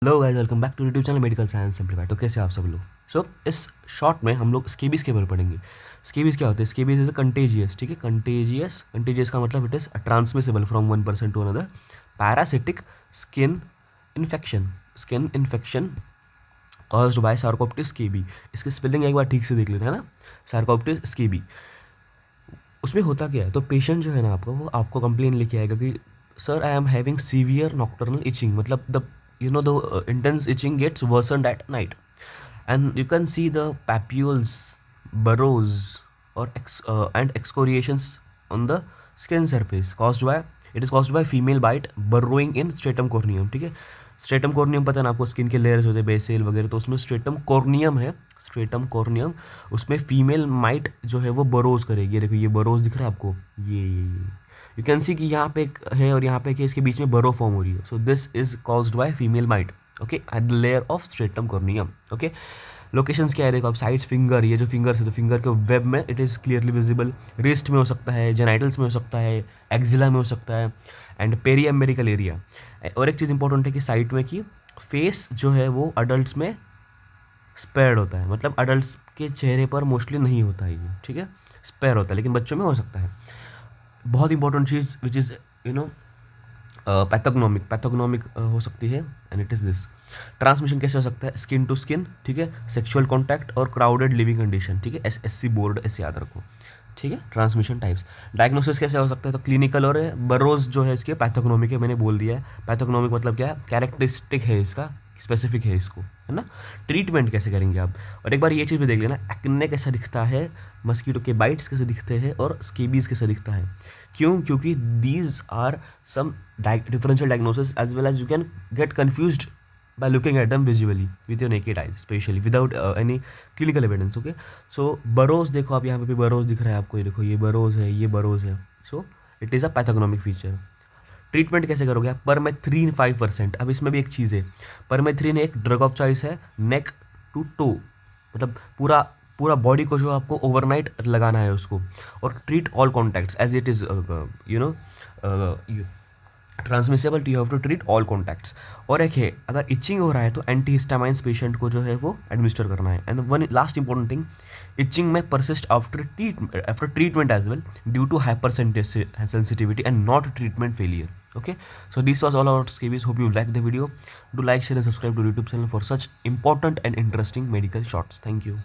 Hello guys, welcome back to YouTube channel medical science simplified. तो कैसे आप सब लोग? इस शॉर्ट में हम लोग स्केबीज के बारे में पढ़ेंगे। स्केबीज क्या होते हैं? स्केबीज इज अ कंटेजियस, ठीक है, कंटेजियस का मतलब it is transmissible from one person to another parasitic skin infection caused by Sarcoptes scabiei. इसकी स्पेलिंग एक बार ठीक से देख लेते हैं ना, सार्कोप्टिस स्केबी। उसमें होता क्या है, तो पेशेंट जो है ना वो आपको कंप्लेन लेके आएगा कि sir I am having severe nocturnal itching, मतलब the intense itching gets worsened at night, and you can see the papules, burrows, and excoriations on the skin surface caused by female bite burrowing in stratum corneum। ठीक है, stratum corneum पता है ना आपको, skin के layers होते हैं Bessel वगैरह, तो उसमें स्ट्रेटम कॉर्नियम उसमें फीमेल माइट जो है वो बरोज करेगी। देखो ये बरोज दिख रहा है आपको, ये यू कैन सी कि यहाँ पे एक है और यहाँ पे एक है, इसके बीच में बरो फॉर्म हो रही है। So this is caused by female might, okay, at the layer of stratum corneum. Okay, locations क्या है देखो आप, साइड्स फिंगर, ये जो फिंगर्स है तो फिंगर के वेब में it is clearly visible, wrist में हो सकता है, जेनाइटल्स में हो सकता है, एक्जिला में हो सकता है, एंड पेरीएम्बेरिकल एरिया। और एक चीज़ इंपॉर्टेंट है कि साइट में कि फेस जो है वो अडल्ट में स्पेयर्ड होता है, मतलब अडल्ट के चेहरे पर मोस्टली नहीं होता है ये, ठीक है, स्पेयर होता है, लेकिन बच्चों में हो सकता है। बहुत important cheese which is pathognomic हो सकती है, and it is this. Transmission कैसे हो सकता है? स्किन टू स्किन, ठीक है, सेक्सुअल कॉन्टैक्ट और क्राउडेड लिविंग कंडीशन, ठीक है, SSC बोर्ड ऐसे याद रखो, ठीक है। ट्रांसमिशन टाइप्स, डायग्नोसिस कैसे हो सकता है? तो क्लिनिकल और बरोज जो है इसके पैथोग्नोमिक है, मैंने बोल दिया है। पैथोग्नोमिक मतलब क्या है? कैरेक्टरिस्टिक है इसका, स्पेसिफिक है इसको, है ना। ट्रीटमेंट कैसे करेंगे आप? और एक बार ये चीज़ भी देख लेना, एक्ने कैसा दिखता है, मस्कीटो के बाइट्स कैसे दिखते हैं, और स्केबीज कैसे दिखता है। क्योंकि these are some differential diagnosis as well as you can get confused by looking at them visually with your naked eyes, especially without any clinical evidence। okay, so burrows देखो आप, यहाँ पे भी burrows दिख रहा है आपको, ये देखो, ये burrows है, ये burrows है। so it is a pathognomic feature। Treatment कैसे करोगे आप? परमेथ्रिन 5%। अब इसमें भी एक चीज़ है, परमेथ्रिन एक ड्रग ऑफ चॉइस है, नेक टू टो, मतलब पूरा बॉडी को जो आपको ओवरनाइट लगाना है उसको, और treat all contacts as it is transmissible, to you have to treat all contacts. और एक है, अगर इचिंग हो रहा है तो एंटी हिस्टामाइंस पेशेंट को जो है वो एडमिनिस्टर करना है। And one last important thing, itching may persist after treatment as well due to hypersensitivity and not treatment failure. okay, so this was all about scabies. Hope you liked the video. Do like, share and subscribe to YouTube channel for such important and interesting medical shots. Thank you.